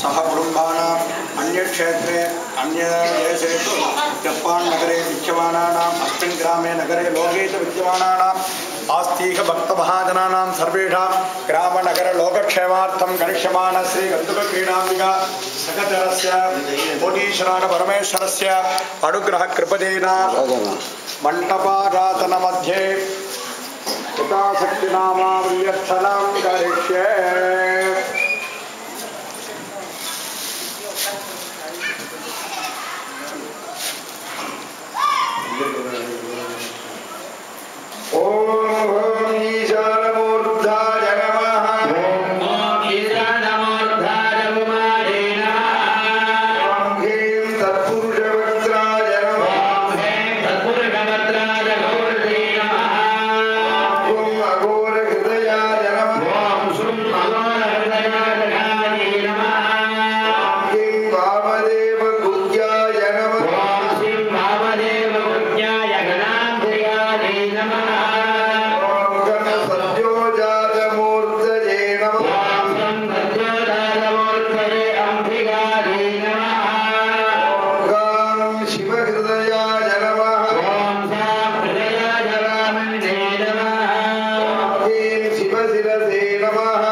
सह कुटुंबानां अन्यक्षेत्रे अन्यदेशेषु जपान् नगरे विद्यमानानाम् अस्मिन् ग्रामे नगरे लोके च विद्यमानानाम् आस्तिक भक्तमहाजनानां सर्वेषां ग्रामनगरलोकक्षेमार्थं करिष्यमाण श्री गन्तुकक्रीडाम्बिका सकचरस्य कोटीश्वराय परमेश्वरस्य अनुग्रहकृपदेन मण्डपाराधनमध्ये यथाशक्तिनामावल्यर्थनं करिष्ये। शिवशिरसे नमः।